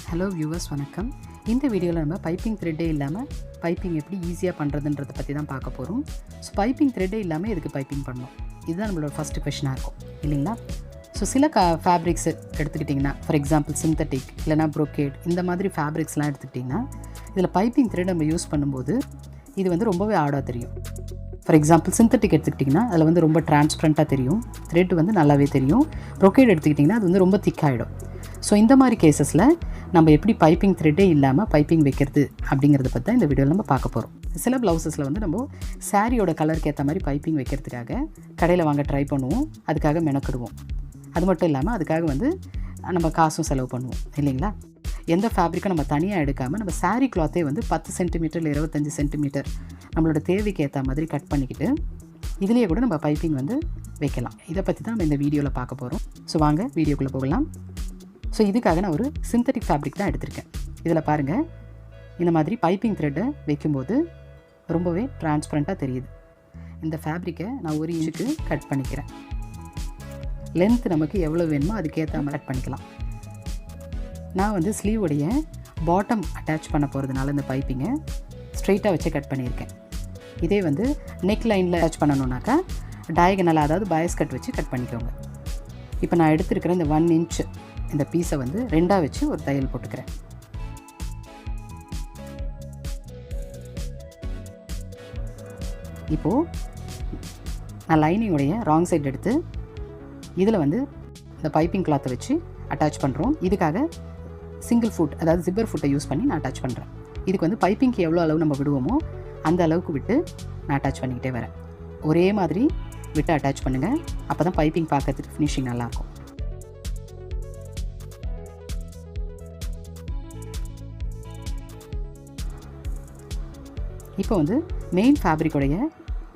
Hello viewers, வணக்கம். இந்த வீடியோவில் நம்ம பைப்பிங் த்ரெட்டே இல்லாமல் பைப்பிங் எப்படி ஈஸியாக பண்ணுறதுன்றதை பற்றி தான் பார்க்க போகிறோம். ஸோ பைப்பிங் த்ரெட்டே இல்லாமல் எதுக்கு பைப்பிங் பண்ணணும், இதுதான் நம்மளோட ஃபஸ்ட்டு கொஷனாக இருக்கும் இல்லைங்களா? ஸோ சில ஃபேப்ரிக்ஸ் எடுத்துக்கிட்டிங்கன்னா, ஃபார் எக்ஸாம்பிள் சிந்தட்டிக் இல்லைனா ப்ரோக்கேட், இந்த மாதிரி ஃபேப்ரிக்ஸ்லாம் எடுத்துக்கிட்டிங்கன்னா இதில் பைப்பிங் த்ரெட் நம்ம யூஸ் பண்ணும்போது இது வந்து ரொம்பவே ஆடாக தெரியும். ஃபார் எக்ஸாம்பிள் சிந்தட்டிக் எடுத்துக்கிட்டிங்கன்னா அதில் வந்து ரொம்ப டிரான்ஸ்பரண்ட்டாக தெரியும், த்ரெட் வந்து நல்லாவே தெரியும். ப்ரோக்கேட் எடுத்துக்கிட்டிங்கன்னா அது வந்து ரொம்ப திக்காகிடும். ஸோ இந்த மாதிரி கேசஸில் நம்ம எப்படி பைப்பிங் த்ரெட்டே இல்லாமல் பைப்பிங் வைக்கிறது அப்படிங்கிறத பற்றி தான் இந்த வீடியோவில் நம்ம பார்க்க போகிறோம். சில ப்ளவுசஸில் வந்து நம்ம சாரியோட கலருக்கு ஏற்ற மாதிரி பைப்பிங் வைக்கிறதுக்காக கடையில் வாங்க ட்ரை பண்ணுவோம், அதுக்காக மெனக்கிடுவோம். அது மட்டும் இல்லாமல் அதுக்காக வந்து நம்ம காசும் செலவு பண்ணுவோம் இல்லைங்களா? எந்த ஃபேப்ரிக்கும் நம்ம தனியாக எடுக்காமல் நம்ம சாரீ கிளாத்தே வந்து 10 சென்டிமீட்டர் இல்லை 25 சென்டிமீட்டர் நம்மளோட தேவைக்கு ஏற்ற மாதிரி கட் பண்ணிக்கிட்டு இதுலேயே கூட நம்ம பைப்பிங் வந்து வைக்கலாம். இதை பற்றி தான் நம்ம இந்த வீடியோவில் பார்க்க போகிறோம். ஸோ வாங்க வீடியோக்குள்ளே போகலாம். ஸோ இதுக்காக நான் ஒரு சிந்தட்டிக் ஃபேப்ரிக் தான் எடுத்திருக்கேன். இதில் பாருங்கள், இந்த மாதிரி பைப்பிங் த்ரெட்டை வைக்கும்போது ரொம்பவே டிரான்ஸ்பரண்ட்டாக தெரியுது. இந்த ஃபேப்ரிக்கை நான் 1 இன்ச்சுக்கு கட் பண்ணிக்கிறேன். லென்த் நமக்கு எவ்வளோ வேணுமோ அதுக்கேற்ற மாதிரி கட் பண்ணிக்கலாம். நான் வந்து ஸ்லீவுடைய பாட்டம் அட்டாச் பண்ண போகிறதுனால இந்த பைப்பிங்கை ஸ்ட்ரெயிட்டாக வச்சு கட் பண்ணியிருக்கேன். இதே வந்து நெக் லைனில் அட்டாச் பண்ணணுன்னாக்கா டயகனலாக, அதாவது பயஸ் கட் வச்சு கட் பண்ணிக்கோங்க. இப்போ நான் எடுத்துருக்கிற இந்த 1 இன்ச் இந்த பீஸை வந்து 2ஆக வச்சு ஒரு தையல் போட்டுக்கிறேன். இப்போது நான் லைனிங்குடைய ராங் சைடு எடுத்து இதில் வந்து இந்த பைப்பிங் கிளாத்தை வச்சு அட்டாச் பண்ணுறோம். இதுக்காக சிங்கிள் ஃபுட், அதாவது ஜிப்பர் ஃபுட்டை யூஸ் பண்ணி நான் அட்டாச் பண்ணுறேன். இதுக்கு வந்து பைப்பிங்க்கு எவ்வளோ அளவு நம்ம விடுவோமோ அந்த அளவுக்கு விட்டு நான் அட்டாச் பண்ணிக்கிட்டே வரேன். ஒரே மாதிரி விட்டு அட்டாச் பண்ணுங்கள், அப்போ தான் பைப்பிங் பார்க்கறதுக்கு ஃபினிஷிங் நல்லாயிருக்கும். இப்போ வந்து மெயின் ஃபேப்ரிக்கோடைய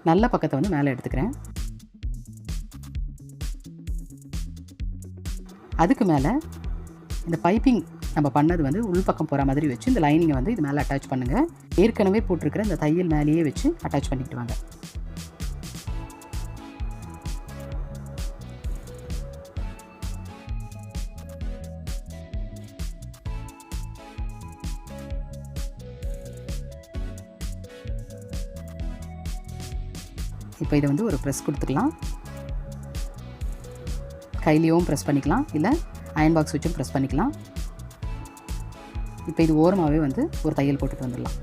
நல்ல பக்கத்தை வந்து மேலே எடுத்துக்கிறேன். அதுக்கு மேலே இந்த பைப்பிங் நம்ம பண்ணது வந்து உள்பக்கம் போகிற மாதிரி வச்சு இந்த லைனிங்கை வந்து இது மேலே அட்டாச் பண்ணுங்கள். ஏற்கனவே போட்டிருக்கிற இந்த தையல் மேலேயே வச்சு அட்டாச் பண்ணிக்கிட்டு வாங்க. இப்போ இதை வந்து ஒரு ப்ரெஸ் கொடுத்துக்கலாம். கையிலையும் ப்ரெஸ் பண்ணிக்கலாம், இல்லை அயன் பாக்ஸ் வச்சும் ப்ரெஸ் பண்ணிக்கலாம். இப்போ இது ஓரமாகவே வந்து ஒரு தையல் போட்டுட்டு வந்துடலாம்.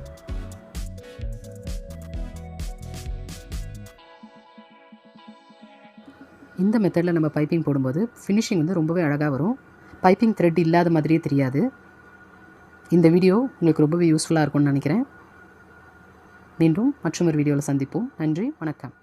இந்த மெத்தடில் நம்ம பைப்பிங் போடும்போது ஃபினிஷிங் வந்து ரொம்பவே அழகாக வரும். பைப்பிங் த்ரெட் இல்லாத மாதிரியே தெரியாது. இந்த வீடியோ உங்களுக்கு ரொம்பவே யூஸ்ஃபுல்லாக இருக்கும்னு நினைக்கிறேன். மீண்டும் மற்றொரு வீடியோவில் சந்திப்போம். நன்றி, வணக்கம்.